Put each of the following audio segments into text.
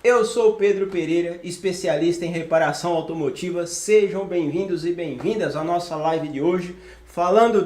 Eu sou o Pedro Pereira, especialista em reparação automotiva. Sejam bem-vindos e bem-vindas à nossa live de hoje, falando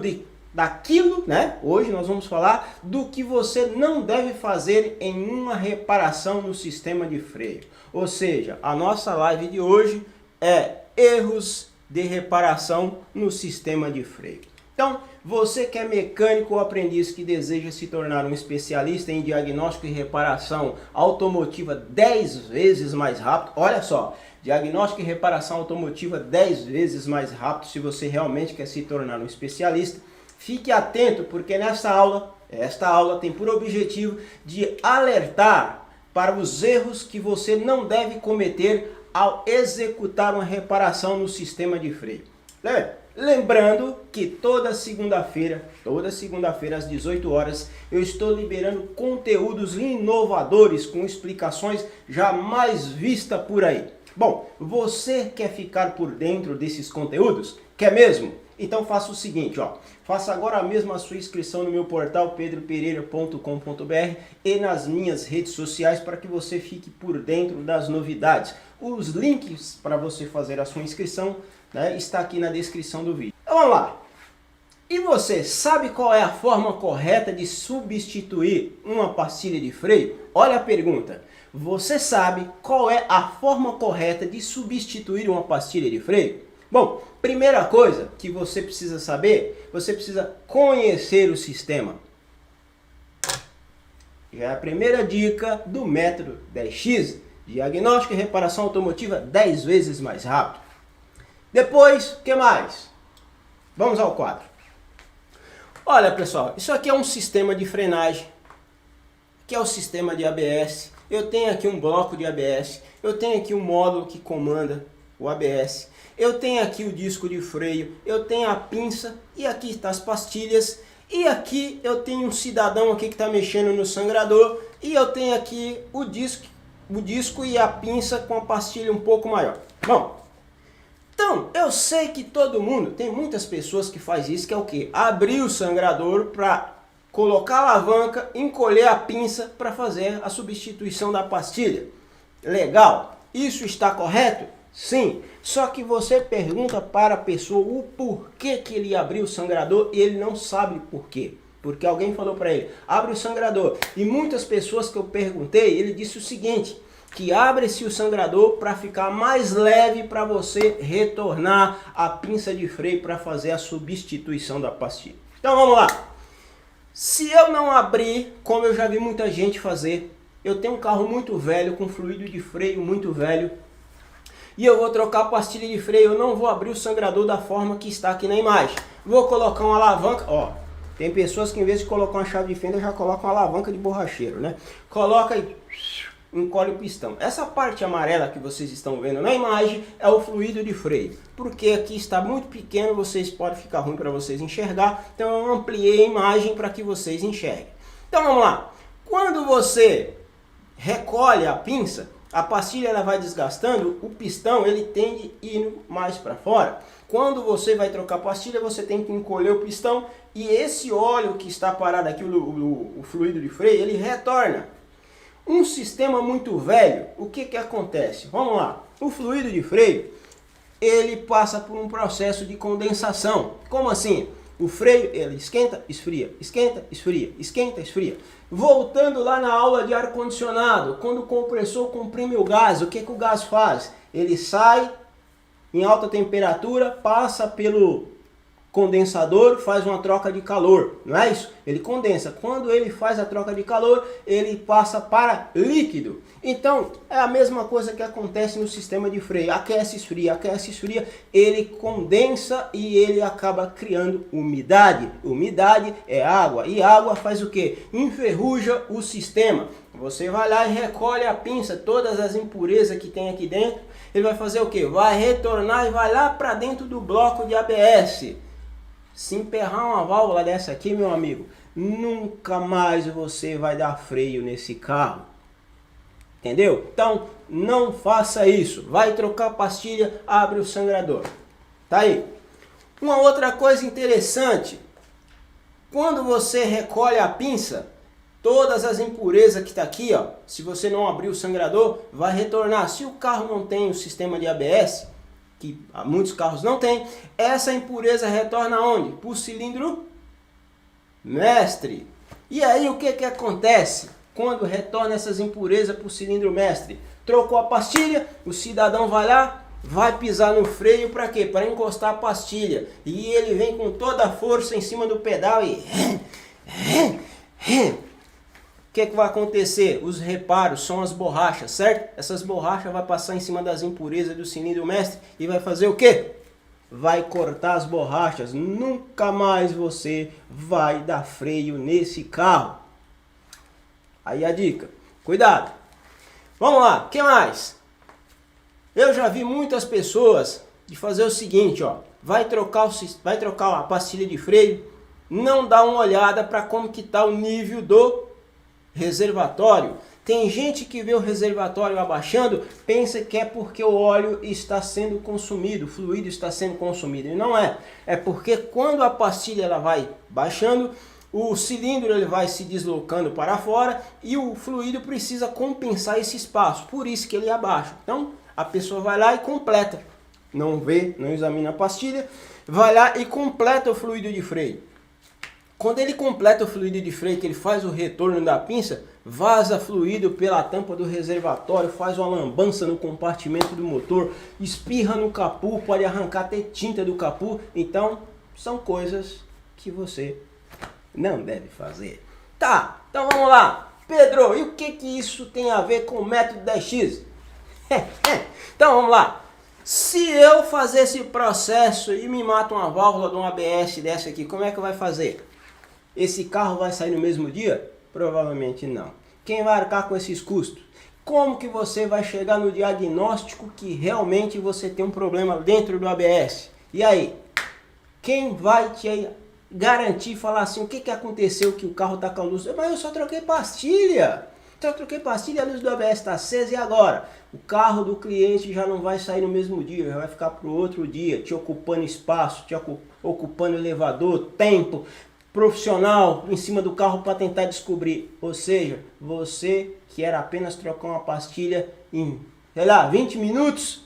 daquilo, né? Hoje nós vamos falar do que você não deve fazer em uma reparação no sistema de freio. Ou seja, a nossa live de hoje é erros de reparação no sistema de freio. Então, você que é mecânico ou aprendiz que deseja se tornar um especialista em diagnóstico e reparação automotiva 10 vezes mais rápido, olha só, diagnóstico e reparação automotiva 10 vezes mais rápido, se você realmente quer se tornar um especialista, fique atento, porque esta aula tem por objetivo de alertar para os erros que você não deve cometer ao executar uma reparação no sistema de freio. Lembrando que toda segunda-feira às 18 horas, eu estou liberando conteúdos inovadores com explicações jamais vistas por aí. Bom, você quer ficar por dentro desses conteúdos? Quer mesmo? Então faça o seguinte, ó, faça agora mesmo a sua inscrição no meu portal pedropereira.com.br e nas minhas redes sociais para que você fique por dentro das novidades. Os links para você fazer a sua inscrição, né, está aqui na descrição do vídeo. Então vamos lá. E você sabe qual é a forma correta de substituir uma pastilha de freio? Olha a pergunta. Você sabe qual é a forma correta de substituir uma pastilha de freio? Bom, primeira coisa que você precisa saber, você precisa conhecer o sistema. Já é a primeira dica do método 10X, diagnóstico e reparação automotiva 10 vezes mais rápido. Depois, o que mais? Vamos ao quadro. Olha pessoal, isso aqui é um sistema de frenagem, que é o sistema de ABS. Eu tenho aqui um bloco de ABS, eu tenho aqui um módulo que comanda o ABS, eu tenho aqui o disco de freio, eu tenho a pinça e aqui estão as pastilhas. E aqui eu tenho um cidadão aqui que está mexendo no sangrador e eu tenho aqui o disco e a pinça com a pastilha um pouco maior. Bom, então eu sei que todo mundo, tem muitas pessoas que faz isso, que é o que? Abrir o sangrador para colocar a alavanca, encolher a pinça para fazer a substituição da pastilha. Legal? Isso está correto? Sim. Só que você pergunta para a pessoa o porquê que ele abriu o sangrador e ele não sabe por quê. Porque alguém falou para ele, abre o sangrador. E muitas pessoas que eu perguntei, ele disse o seguinte, que abre-se o sangrador para ficar mais leve para você retornar a pinça de freio para fazer a substituição da pastilha. Então vamos lá. Se eu não abrir, como eu já vi muita gente fazer, eu tenho um carro muito velho, com fluido de freio muito velho, e eu vou trocar a pastilha de freio, eu não vou abrir o sangrador da forma que está aqui na imagem. Vou colocar uma alavanca, ó, tem pessoas que em vez de colocar uma chave de fenda, já colocam uma alavanca de borracheiro, né? Coloca e encolhe o pistão. Essa parte amarela que vocês estão vendo na imagem é o fluido de freio. Porque aqui está muito pequeno, vocês podem ficar ruim para vocês enxergar, então eu ampliei a imagem para que vocês enxerguem. Então vamos lá. Quando você recolhe a pinça, a pastilha ela vai desgastando, o pistão ele tende a ir mais para fora. Quando você vai trocar a pastilha, você tem que encolher o pistão e esse óleo que está parado aqui, o fluido de freio, ele retorna. Um sistema muito velho, o que acontece? Vamos lá, o fluido de freio, ele passa por um processo de condensação. Como assim? O freio, ele esquenta, esfria, esquenta, esfria, esquenta, esfria. Voltando lá na aula de ar-condicionado, quando o compressor comprime o gás, o que o gás faz? Ele sai em alta temperatura, passa pelo condensador, faz uma troca de calor, não é isso? Ele condensa. Quando ele faz a troca de calor, ele passa para líquido. Então, é a mesma coisa que acontece no sistema de freio. Aquece, esfria, ele condensa e ele acaba criando umidade. Umidade é água. E água faz o quê? Enferruja o sistema. Você vai lá e recolhe a pinça, todas as impurezas que tem aqui dentro. Ele vai fazer o quê? Vai retornar e vai lá para dentro do bloco de ABS. Se emperrar uma válvula dessa aqui, meu amigo, nunca mais você vai dar freio nesse carro. Entendeu? Então, não faça isso. Vai trocar a pastilha, abre o sangrador. Tá aí. Uma outra coisa interessante. Quando você recolhe a pinça, todas as impurezas que está aqui, ó, se você não abrir o sangrador, vai retornar. Se o carro não tem o sistema de ABS, que muitos carros não têm, essa impureza retorna onde? Para o cilindro mestre. E aí o que que acontece quando retorna essas impurezas para o cilindro mestre? Trocou a pastilha, o cidadão vai lá, vai pisar no freio para quê? Para encostar a pastilha. E ele vem com toda a força em cima do pedal e... O que vai acontecer? Os reparos são as borrachas, certo? Essas borrachas vão passar em cima das impurezas do cilindro mestre e vai fazer o quê? Vai cortar as borrachas. Nunca mais você vai dar freio nesse carro. Aí a dica. Cuidado. Vamos lá. O que mais? Eu já vi muitas pessoas de fazer o seguinte, ó. Vai trocar a pastilha de freio, não dá uma olhada para como que está o nível do reservatório. Tem gente que vê o reservatório abaixando, pensa que é porque o óleo está sendo consumido, o fluido está sendo consumido. E não é. É porque quando a pastilha ela vai baixando, o cilindro ele vai se deslocando para fora e o fluido precisa compensar esse espaço. Por isso que ele abaixa. Então a pessoa vai lá e completa. Não vê, não examina a pastilha, vai lá e completa o fluido de freio. Quando ele completa o fluido de freio, que ele faz o retorno da pinça, vaza fluido pela tampa do reservatório, faz uma lambança no compartimento do motor, espirra no capô, pode arrancar até tinta do capô. Então, são coisas que você não deve fazer. Tá, então vamos lá. Pedro, e o que isso tem a ver com o método 10x? Então vamos lá. Se eu fazer esse processo e me mata uma válvula de um ABS dessa aqui, como é que vai fazer? Esse carro vai sair no mesmo dia? Provavelmente não. Quem vai arcar com esses custos? Como que você vai chegar no diagnóstico que realmente você tem um problema dentro do ABS? E aí? Quem vai te garantir, falar assim, o que que aconteceu que o carro está com a luz? Mas eu só troquei pastilha. Então eu troquei pastilha, a luz do ABS está acesa e agora? O carro do cliente já não vai sair no mesmo dia, já vai ficar para o outro dia, te ocupando espaço, te ocupando elevador, tempo, profissional em cima do carro para tentar descobrir. Ou seja, você que era apenas trocar uma pastilha em, sei lá, 20 minutos,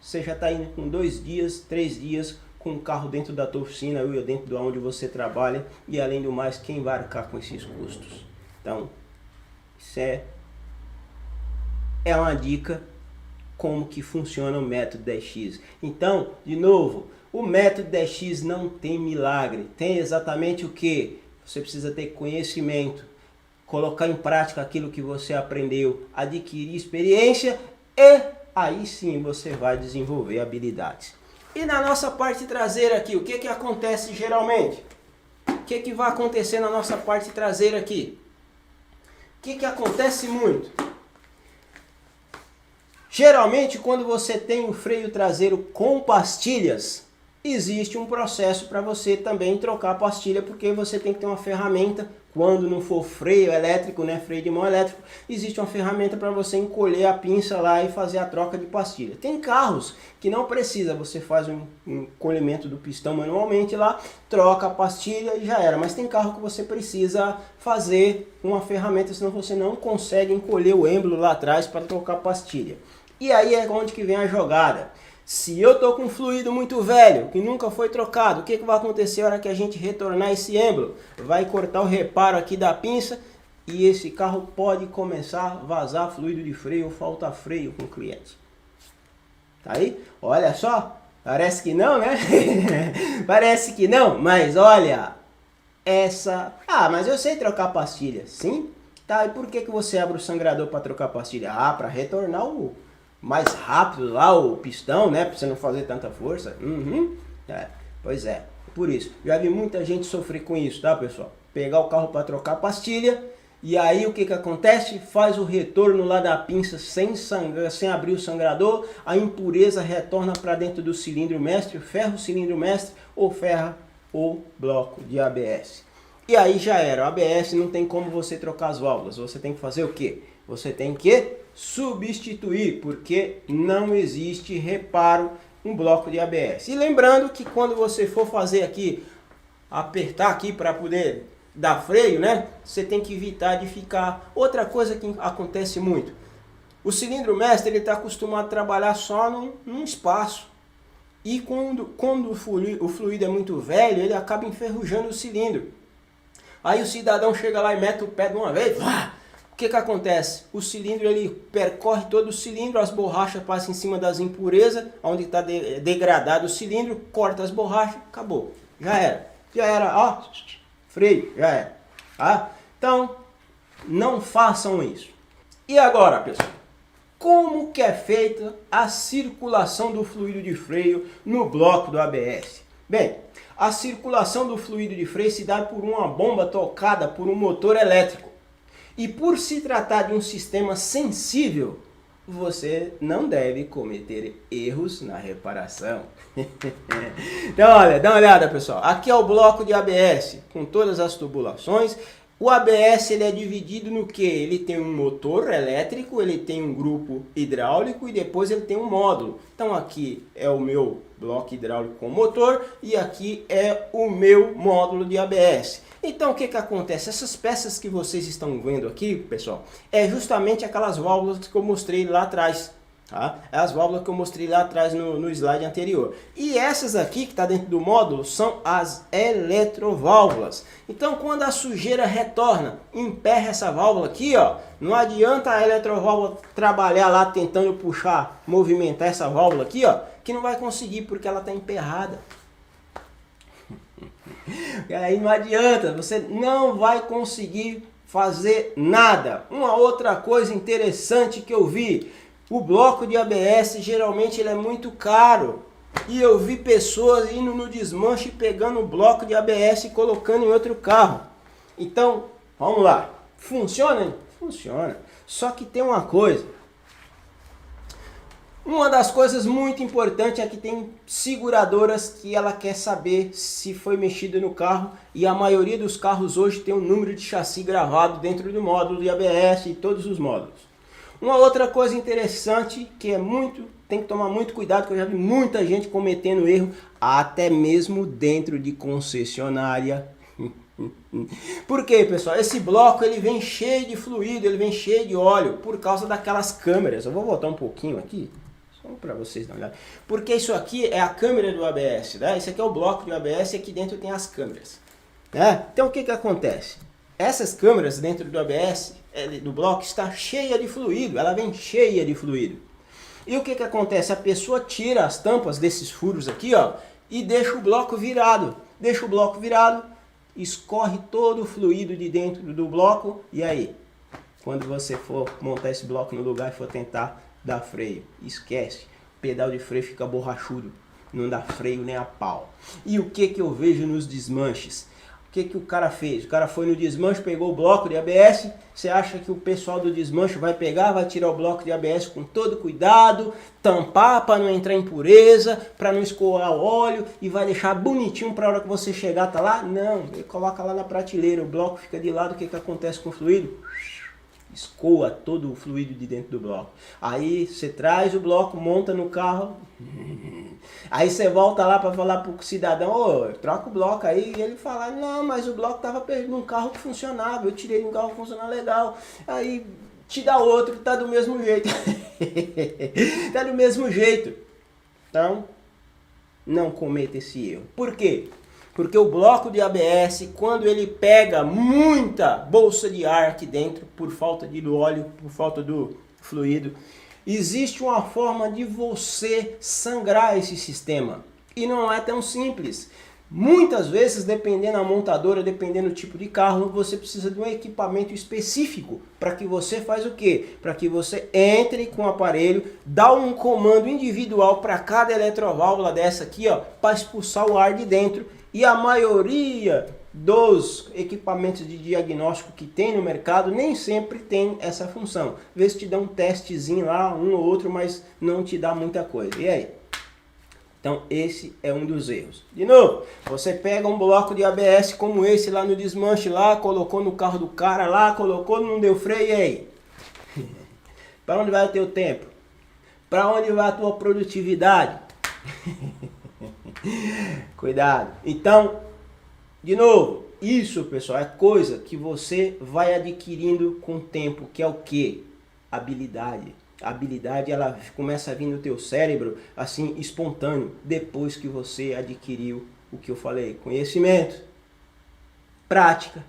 você já está indo com 2 dias, 3 dias com o carro dentro da tua oficina ou dentro de onde você trabalha e além do mais, quem vai arcar com esses custos? Então, isso é uma dica como que funciona o método 10x. Então, de novo, o método 10x não tem milagre. Tem exatamente o que? Você precisa ter conhecimento, colocar em prática aquilo que você aprendeu, adquirir experiência e aí sim você vai desenvolver habilidades. E na nossa parte traseira aqui, o que que acontece geralmente? O que que vai acontecer na nossa parte traseira aqui? O que que acontece muito? Geralmente, quando você tem o freio traseiro com pastilhas, existe um processo para você também trocar a pastilha, porque você tem que ter uma ferramenta. Quando não for freio elétrico, né, freio de mão elétrico, existe uma ferramenta para você encolher a pinça lá e fazer a troca de pastilha. Tem carros que não precisa, você faz um encolhimento do pistão manualmente lá, troca a pastilha e já era. Mas tem carro que você precisa fazer uma ferramenta, senão você não consegue encolher o êmbolo lá atrás para trocar a pastilha. E aí é onde que vem a jogada. Se eu estou com um fluido muito velho, que nunca foi trocado, o que vai acontecer na hora que a gente retornar esse êmbolo? Vai cortar o reparo aqui da pinça e esse carro pode começar a vazar fluido de freio ou falta freio com o cliente. Tá aí? Olha só, parece que não, né? Parece que não, mas olha, mas eu sei trocar pastilha. Sim? Tá, e por que você abre o sangrador para trocar pastilha? Ah, para retornar o mais rápido lá o pistão, né? Pra você não fazer tanta força. Pois é, por isso. Já vi muita gente sofrer com isso, tá, pessoal? Pegar o carro para trocar pastilha e aí o que que acontece? Faz o retorno lá da pinça sem abrir o sangrador, a impureza retorna para dentro do cilindro mestre, ferra o cilindro mestre ou ferra o bloco de ABS. E aí já era, o ABS não tem como você trocar as válvulas, você tem que fazer o quê? Você tem que substituir, porque não existe reparo um bloco de ABS. E lembrando que quando você for fazer aqui, apertar aqui para poder dar freio, né? Você tem que evitar de ficar. Outra coisa que acontece muito, o cilindro mestre ele está acostumado a trabalhar só num espaço. E quando o fluido é muito velho, ele acaba enferrujando o cilindro. Aí o cidadão chega lá e mete o pé de uma vez. O que acontece? O cilindro ele percorre todo o cilindro, as borrachas passam em cima das impurezas, onde está degradado o cilindro, corta as borrachas, acabou. Já era, ó, freio, já era. Tá? Então, não façam isso. E agora, pessoal? Como que é feita a circulação do fluido de freio no bloco do ABS? Bem, a circulação do fluido de freio se dá por uma bomba tocada por um motor elétrico. E por se tratar de um sistema sensível, você não deve cometer erros na reparação. Então, olha, dá uma olhada, pessoal. Aqui é o bloco de ABS, com todas as tubulações. O ABS ele é dividido no que? Ele tem um motor elétrico, ele tem um grupo hidráulico e depois ele tem um módulo. Então aqui é o meu bloco hidráulico com motor e aqui é o meu módulo de ABS. Então o que acontece? Essas peças que vocês estão vendo aqui, pessoal, é justamente aquelas válvulas que eu mostrei lá atrás. Tá? É as válvulas que eu mostrei lá atrás no slide anterior. E essas aqui que está dentro do módulo são as eletroválvulas. Então quando a sujeira retorna, emperra essa válvula aqui, ó, não adianta a eletroválvula trabalhar lá tentando puxar, movimentar essa válvula aqui, ó, que não vai conseguir porque ela está emperrada. E aí não adianta, você não vai conseguir fazer nada. Uma outra coisa interessante que eu vi, o bloco de ABS geralmente ele é muito caro. E eu vi pessoas indo no desmanche pegando o bloco de ABS e colocando em outro carro. Então, vamos lá. Funciona? Funciona. Só que tem uma coisa. Uma das coisas muito importantes é que tem seguradoras que ela quer saber se foi mexido no carro. E a maioria dos carros hoje tem um número de chassi gravado dentro do módulo de ABS e todos os módulos. Uma outra coisa interessante que tem que tomar muito cuidado, que eu já vi muita gente cometendo erro, até mesmo dentro de concessionária. Por quê, pessoal? Esse bloco ele vem cheio de fluido, ele vem cheio de óleo, por causa daquelas câmeras. Eu vou voltar um pouquinho aqui, só para vocês darem uma olhada. Porque isso aqui é a câmera do ABS, né? Esse aqui é o bloco do ABS e aqui dentro tem as câmeras. Né? Então o que acontece? Essas câmeras dentro do ABS, do bloco, está cheia de fluido, ela vem cheia de fluido. E o que acontece? A pessoa tira as tampas desses furos aqui, ó, e deixa o bloco virado. Deixa o bloco virado, escorre todo o fluido de dentro do bloco, e aí? Quando você for montar esse bloco no lugar e for tentar dar freio, esquece, o pedal de freio fica borrachudo, não dá freio nem a pau. E o que eu vejo nos desmanches? O que o cara fez? O cara foi no desmanche, pegou o bloco de ABS. Você acha que o pessoal do desmanche vai pegar, vai tirar o bloco de ABS com todo cuidado, tampar para não entrar impureza, para não escoar o óleo e vai deixar bonitinho para a hora que você chegar, tá lá? Não, ele coloca lá na prateleira, o bloco fica de lado, o que acontece com o fluido? Escoa todo o fluido de dentro do bloco. Aí você traz o bloco, monta no carro. Aí você volta lá para falar pro cidadão, ô, troca o bloco aí. E ele fala, não, mas o bloco tava perdido num carro que funcionava. Eu tirei de um carro que funcionava legal. Aí te dá outro, tá do mesmo jeito. Tá do mesmo jeito. Então, não cometa esse erro. Por quê? Porque o bloco de ABS, quando ele pega muita bolsa de ar aqui dentro, por falta de óleo, por falta do fluido, existe uma forma de você sangrar esse sistema. E não é tão simples. Muitas vezes, dependendo da montadora, dependendo do tipo de carro, você precisa de um equipamento específico para que você faz o quê? Para que você entre com o aparelho, dá um comando individual para cada eletroválvula dessa aqui, ó, para expulsar o ar de dentro. E a maioria dos equipamentos de diagnóstico que tem no mercado nem sempre tem essa função. Às vezes te dá um testezinho lá, um ou outro, mas não te dá muita coisa. E aí? Então esse é um dos erros. De novo, você pega um bloco de ABS como esse lá no desmanche lá, colocou no carro do cara lá, colocou, não deu freio, e aí? Para onde vai o teu tempo? Para onde vai a tua produtividade? Cuidado. Então, de novo, isso, pessoal, é coisa que você vai adquirindo com o tempo, que é o quê? Habilidade. A habilidade, ela começa a vir no teu cérebro, assim, espontâneo, depois que você adquiriu o que eu falei, conhecimento, prática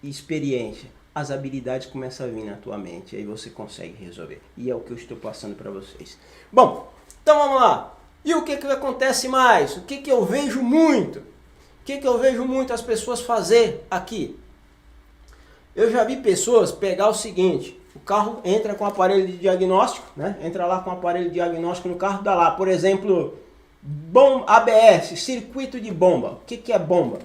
e experiência. As habilidades começam a vir na tua mente, aí você consegue resolver. E é o que eu estou passando para vocês. Bom, então vamos lá. E o que acontece mais? O que eu vejo muito? O que eu vejo muito as pessoas fazer aqui? Eu já vi pessoas pegar o seguinte: o carro entra com aparelho de diagnóstico, né? Entra lá com aparelho de diagnóstico no carro, dá lá, por exemplo, ABS, circuito de bomba. O que é bomba?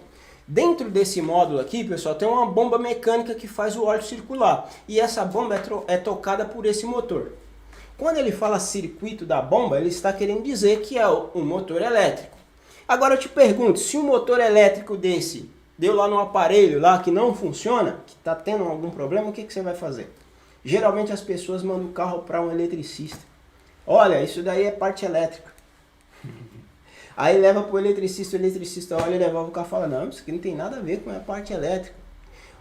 Dentro desse módulo aqui, pessoal, tem uma bomba mecânica que faz o óleo circular. E essa bomba é tocada por esse motor. Quando ele fala circuito da bomba, ele está querendo dizer que é um motor elétrico. Agora eu te pergunto, se um motor elétrico desse deu lá no aparelho lá que não funciona, que está tendo algum problema, o que você vai fazer? Geralmente as pessoas mandam o carro para um eletricista. Olha, isso daí é parte elétrica. Aí leva para o eletricista olha e devolve o carro e fala, não, isso aqui não tem nada a ver com a parte elétrica.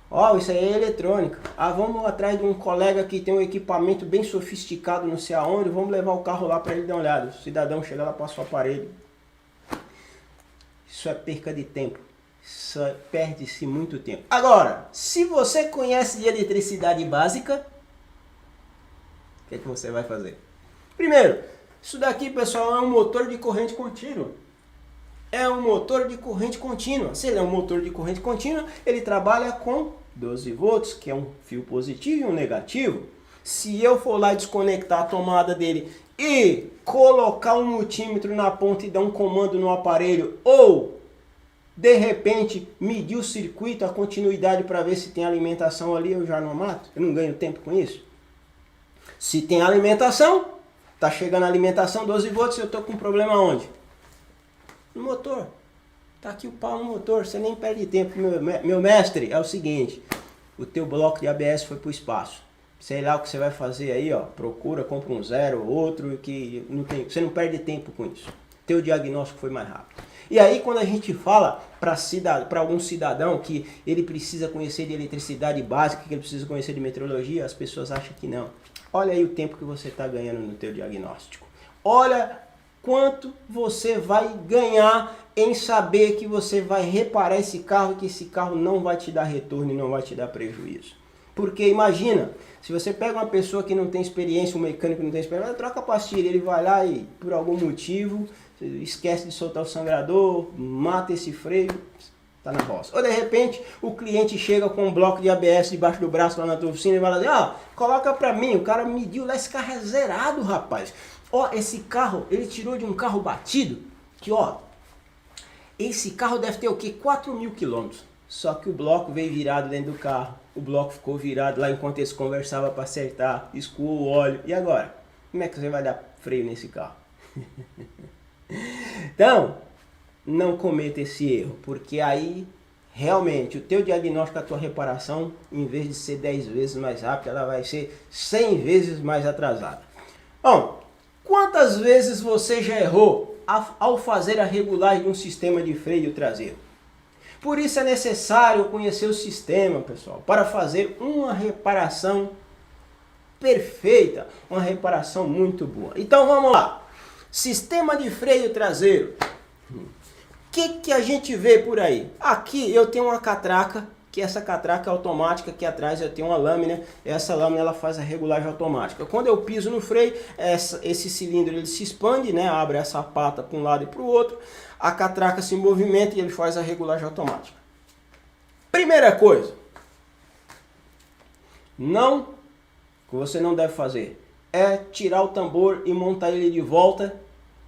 Ó, isso aí é eletrônica. Ah, vamos atrás de um colega que tem um equipamento bem sofisticado, não sei aonde, vamos levar o carro lá para ele dar uma olhada. O cidadão chega lá, passa o aparelho. Isso é perca de tempo. Isso perde-se muito tempo. Agora, se você conhece de eletricidade básica, o que você vai fazer? Primeiro, isso daqui, pessoal, é um motor de corrente contínua. É um motor de corrente contínua. Se ele é um motor de corrente contínua, ele trabalha com 12 volts, que é um fio positivo e um negativo. Se eu for lá desconectar a tomada dele e colocar um multímetro na ponta e dar um comando no aparelho, ou de repente medir o circuito, a continuidade para ver se tem alimentação ali, eu já não mato? Eu não ganho tempo com isso? Se tem alimentação, tá chegando a alimentação 12 volts, eu tô com problema onde? No motor. Tá aqui o pau no motor, você nem perde tempo. Meu mestre, é o seguinte, o teu bloco de ABS foi pro espaço. Sei lá o que você vai fazer aí, ó, procura, compra um zero ou outro, que não tem, você não perde tempo com isso. Teu diagnóstico foi mais rápido. E aí quando a gente fala para algum cidadão que ele precisa conhecer de eletricidade básica, que ele precisa conhecer de meteorologia, as pessoas acham que não. Olha aí o tempo que você está ganhando no teu diagnóstico. Olha quanto você vai ganhar em saber que você vai reparar esse carro e que esse carro não vai te dar retorno e não vai te dar prejuízo. Porque imagina, se você pega uma pessoa que não tem experiência, um mecânico que não tem experiência, troca a pastilha, ele vai lá e por algum motivo esquece de soltar o sangrador, mata esse freio, tá na roça. Ou de repente o cliente chega com um bloco de ABS debaixo do braço lá na tua oficina e vai lá dizer, ah, coloca pra mim, o cara mediu lá, esse carro é zerado, rapaz. Ó, esse carro, ele tirou de um carro batido, que ó, esse carro deve ter o que? 4.000 quilômetros. Só que o bloco veio virado dentro do carro, o bloco ficou virado lá enquanto eles conversavam para acertar, escoou o óleo. E agora? Como é que você vai dar freio nesse carro? Então, não cometa esse erro, porque aí realmente o teu diagnóstico, a tua reparação, em vez de ser 10 vezes mais rápida, ela vai ser 100 vezes mais atrasada. Bom, quantas vezes você já errou ao fazer a regulagem de um sistema de freio traseiro? Por isso é necessário conhecer o sistema, pessoal, para fazer uma reparação perfeita, uma reparação muito boa. Então vamos lá. Sistema de freio traseiro. O que a gente vê por aí? Aqui eu tenho uma catraca, que essa catraca é automática, aqui atrás eu tenho uma lâmina, essa lâmina ela faz a regulagem automática. Quando eu piso no freio, esse cilindro ele se expande, né? Abre essa pata para um lado e para o outro, a catraca se movimenta e ele faz a regulagem automática. Primeira coisa, que você não deve fazer, é tirar o tambor e montar ele de volta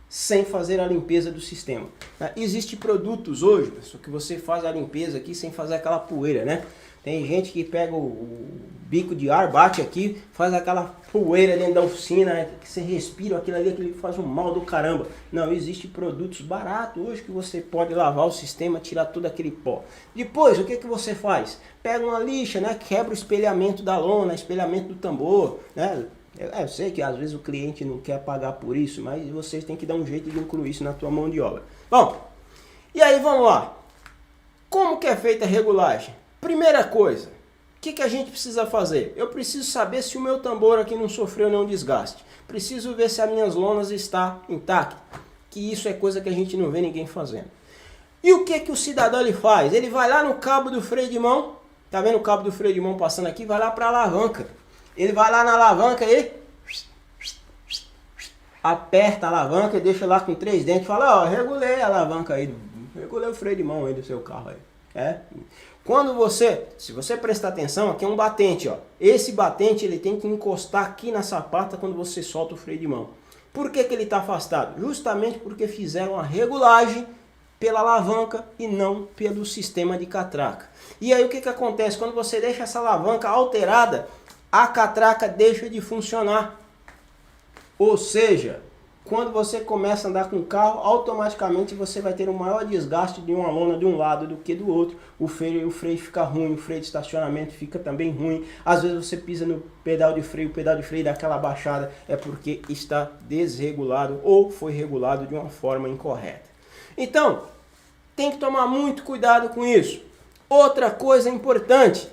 sem fazer a limpeza do sistema. Existem produtos hoje, pessoal, que você faz a limpeza aqui sem fazer aquela poeira, né? Tem gente que pega o bico de ar, bate aqui, faz aquela poeira dentro da oficina, que você respira aquilo ali, aquilo faz um mal do caramba. Não, existem produtos baratos hoje que você pode lavar o sistema, tirar todo aquele pó. Depois, o que você faz? Pega uma lixa, né? Quebra o espelhamento da lona, espelhamento do tambor, né? Eu sei que às vezes o cliente não quer pagar por isso, mas vocês têm que dar um jeito de incluir isso na tua mão de obra. Bom, e aí vamos lá. Como que é feita a regulagem? Primeira coisa, o que a gente precisa fazer? Eu preciso saber se o meu tambor aqui não sofreu nenhum desgaste. Preciso ver se as minhas lonas estão intactas. Que isso é coisa que a gente não vê ninguém fazendo. E o que o cidadão ele faz? Ele vai lá no cabo do freio de mão. Tá vendo o cabo do freio de mão passando aqui? Vai lá para a alavanca. Ele vai lá na alavanca e aperta a alavanca e deixa lá com 3 dentes. Fala, ó, regulei a alavanca aí. Regulei o freio de mão aí do seu carro aí. Quando se você prestar atenção, aqui é um batente, ó. Esse batente ele tem que encostar aqui na sapata quando você solta o freio de mão. Por que ele está afastado? Justamente porque fizeram a regulagem pela alavanca e não pelo sistema de catraca. E aí o que acontece? Quando você deixa essa alavanca alterada, a catraca deixa de funcionar. Ou seja, quando você começa a andar com o carro, automaticamente você vai ter um maior desgaste de uma lona de um lado do que do outro. O freio fica ruim, o freio de estacionamento fica também ruim. Às vezes você pisa no pedal de freio, o pedal de freio dá aquela baixada, é porque está desregulado ou foi regulado de uma forma incorreta. Então, tem que tomar muito cuidado com isso. Outra coisa importante,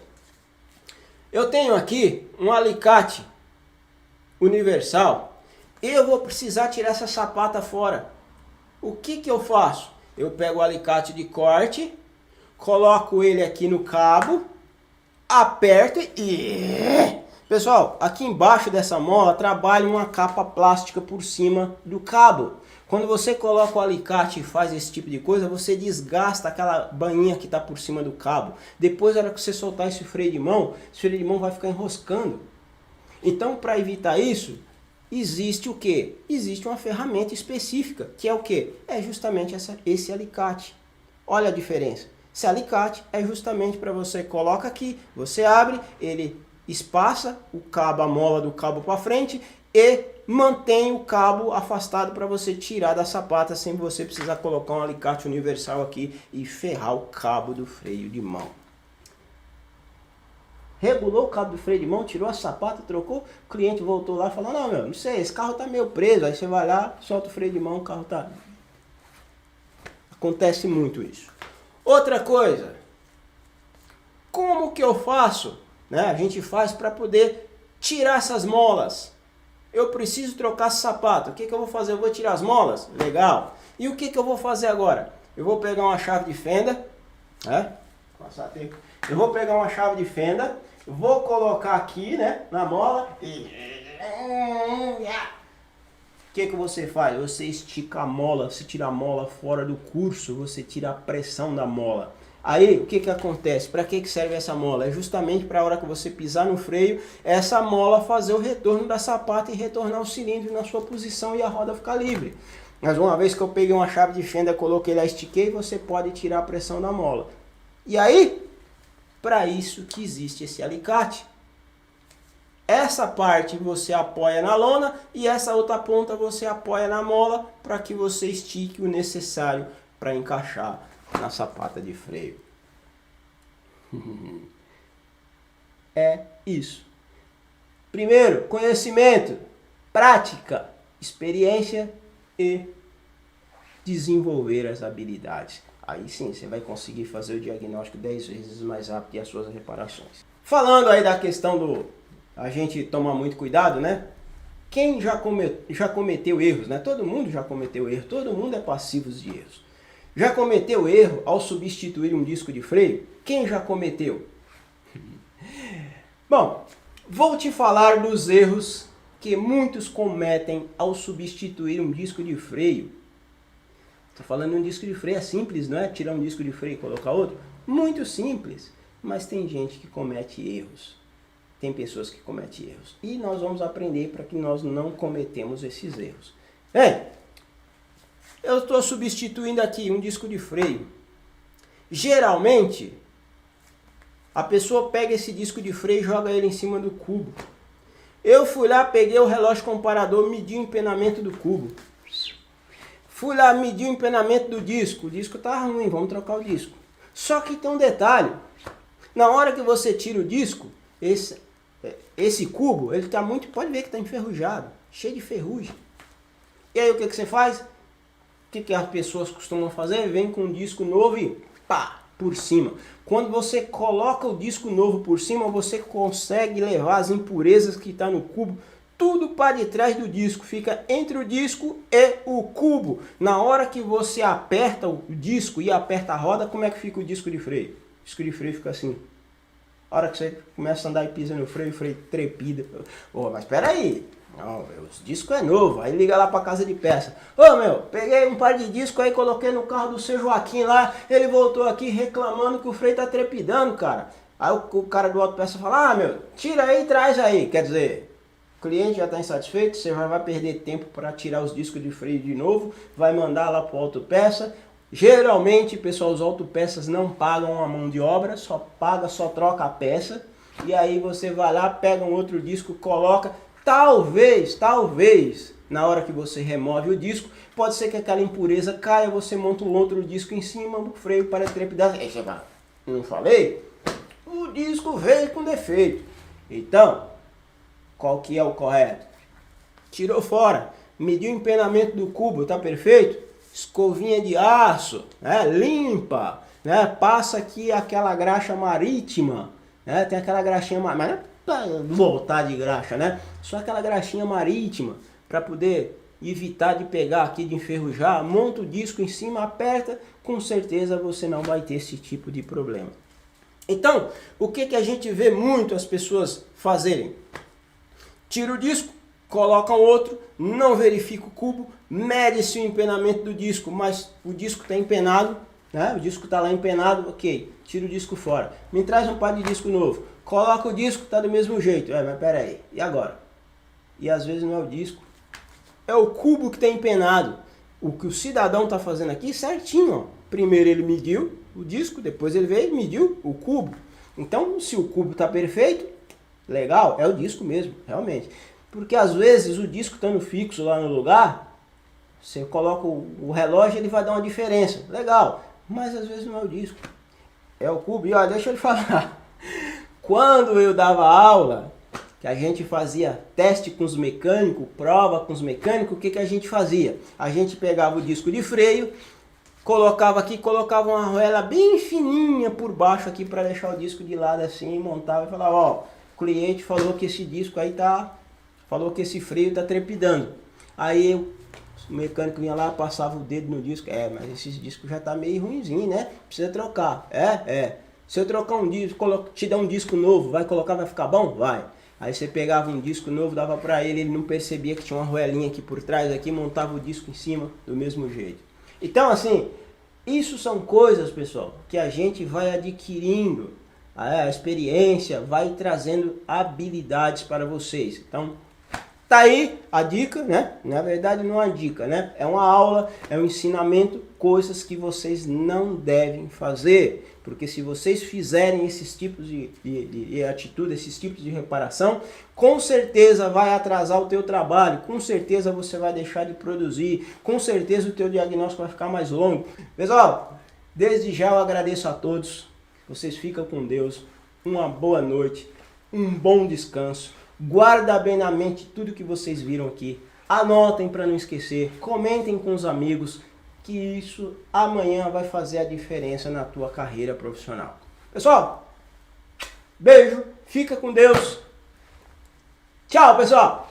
eu tenho aqui um alicate universal. Eu vou precisar tirar essa sapata fora. O que eu faço? Eu pego o alicate de corte, coloco ele aqui no cabo, aperto e... Pessoal, aqui embaixo dessa mola trabalha uma capa plástica por cima do cabo. Quando você coloca o alicate e faz esse tipo de coisa, você desgasta aquela bainha que está por cima do cabo. Depois, na hora que você soltar esse freio de mão vai ficar enroscando. Então, para evitar isso, existe o quê? Existe uma ferramenta específica, que é o quê? É justamente esse alicate. Olha a diferença. Esse alicate é justamente para você coloca aqui, você abre, ele espaça o cabo, a mola do cabo para frente e mantém o cabo afastado para você tirar da sapata sem você precisar colocar um alicate universal aqui e ferrar o cabo do freio de mão. Regulou o cabo do freio de mão, tirou a sapata, trocou, o cliente voltou lá e falou, não sei, esse carro tá meio preso. Aí você vai lá, solta o freio de mão, o carro tá... Acontece muito isso. Outra coisa, como que eu faço? A gente faz para poder tirar essas molas. Eu preciso trocar esse sapato. O que eu vou fazer? Eu vou tirar as molas? Legal. E o que eu vou fazer agora? Eu vou pegar uma chave de fenda, eu vou pegar uma chave de fenda, vou colocar aqui, na mola e... O que você faz? Você estica a mola, você tira a mola fora do curso, você tira a pressão da mola. Aí, o que acontece? Para que serve essa mola? É justamente para a hora que você pisar no freio, essa mola fazer o retorno da sapata e retornar o cilindro na sua posição e a roda ficar livre. Mas uma vez que eu peguei uma chave de fenda, coloquei lá, estiquei, você pode tirar a pressão da mola. E aí, para isso que existe esse alicate. Essa parte você apoia na lona e essa outra ponta você apoia na mola para que você estique o necessário para encaixar na sapata de freio. É isso. Primeiro, conhecimento, prática, experiência e desenvolver as habilidades. Aí sim, você vai conseguir fazer o diagnóstico 10 vezes mais rápido e as suas reparações. Falando aí da questão do a gente tomar muito cuidado, Quem já cometeu erros, Todo mundo já cometeu erro, todo mundo é passivo de erros. Já cometeu erro ao substituir um disco de freio? Quem já cometeu? Bom, vou te falar dos erros que muitos cometem ao substituir um disco de freio. Estou falando de um disco de freio, é simples, não é? Tirar um disco de freio e colocar outro? Muito simples, mas tem gente que comete erros. Tem pessoas que cometem erros. E nós vamos aprender para que nós não cometemos esses erros. Eu estou substituindo aqui um disco de freio. Geralmente, a pessoa pega esse disco de freio e joga ele em cima do cubo. Eu fui lá, peguei o relógio comparador, medi o empenamento do cubo. Fui lá, medi o empenamento do disco. O disco está ruim, vamos trocar o disco. Só que tem um detalhe. Na hora que você tira o disco, esse cubo, ele está muito... Pode ver que está enferrujado, cheio de ferrugem. E aí o que você faz? O que as pessoas costumam fazer? Vem com um disco novo e pá, por cima. Quando você coloca o disco novo por cima, você consegue levar as impurezas que estão no cubo tudo para de trás do disco, fica entre o disco e o cubo. Na hora que você aperta o disco e aperta a roda, como é que fica o disco de freio? O disco de freio fica assim. A hora que você começa a andar e pisa no freio, o freio trepida. Ô, mas espera aí, não, o disco é novo. Aí liga lá para casa de peça. Ô meu, peguei um par de disco aí, coloquei no carro do seu Joaquim lá, ele voltou aqui reclamando que o freio tá trepidando, cara. Aí o cara do autopeça fala, ah meu, tira aí e traz aí. Quer dizer, o cliente já está insatisfeito, você vai perder tempo para tirar os discos de freio de novo, vai mandar lá para o autopeça. Geralmente, pessoal, os autopeças não pagam a mão de obra, só troca a peça. E aí você vai lá, pega um outro disco, coloca. Talvez, na hora que você remove o disco, pode ser que aquela impureza caia, você monta um outro disco em cima, o freio para trepidar. Aí você vai, não falei? O disco veio com defeito. Então, qual que é o correto? Tirou fora, mediu o empenamento do cubo, tá perfeito? Escovinha de aço, né? Limpa, né? Passa aqui aquela graxa marítima, né? Tem aquela graxinha, mas não é pra voltar de graxa, né? Só aquela graxinha marítima, para poder evitar de pegar aqui, de enferrujar. Monta o disco em cima, aperta, com certeza você não vai ter esse tipo de problema. Então, o que a gente vê muito as pessoas fazerem? Tira o disco, colocam outro, não verifica o cubo, mede-se o empenamento do disco, mas o disco está empenado, né? O disco está lá empenado, ok, tira o disco fora. Me traz um par de disco novo, coloca o disco, está do mesmo jeito. Mas pera aí, e agora? E às vezes não é o disco, é o cubo que está empenado. O que o cidadão está fazendo aqui certinho, ó. Primeiro ele mediu o disco, depois ele veio e mediu o cubo. Então, se o cubo está perfeito, legal, é o disco mesmo, realmente. Porque às vezes o disco estando fixo lá no lugar, você coloca o relógio, ele vai dar uma diferença. Legal, mas às vezes não é o disco, é o cubo. E olha, deixa eu lhe falar. Quando eu dava aula, que a gente fazia teste com os mecânicos, prova com os mecânicos, o que a gente fazia? A gente pegava o disco de freio, colocava aqui, colocava uma arruela bem fininha por baixo aqui para deixar o disco de lado assim, montava e falava, ó, o cliente falou que esse disco aí falou que esse freio tá trepidando. Aí o mecânico vinha lá, passava o dedo no disco, mas esse disco já tá meio ruimzinho, né? Precisa trocar. Se eu trocar um disco, te dar um disco novo, vai ficar bom? Vai. Aí você pegava um disco novo, dava para ele não percebia que tinha uma arruelinha aqui por trás, aqui montava o disco em cima do mesmo jeito. Então, assim, isso são coisas, pessoal, que a gente vai adquirindo, a experiência vai trazendo habilidades para vocês. Então, tá aí a dica, né? Na verdade, não é uma dica, né? É uma aula, é um ensinamento, coisas que vocês não devem fazer. Porque se vocês fizerem esses tipos de atitude, esses tipos de reparação, com certeza vai atrasar o teu trabalho, com certeza você vai deixar de produzir, com certeza o teu diagnóstico vai ficar mais longo. Pessoal, desde já eu agradeço a todos, vocês ficam com Deus, uma boa noite, um bom descanso, guarda bem na mente tudo que vocês viram aqui, anotem para não esquecer, comentem com os amigos, que isso amanhã vai fazer a diferença na tua carreira profissional. Pessoal, beijo, fica com Deus. Tchau, pessoal.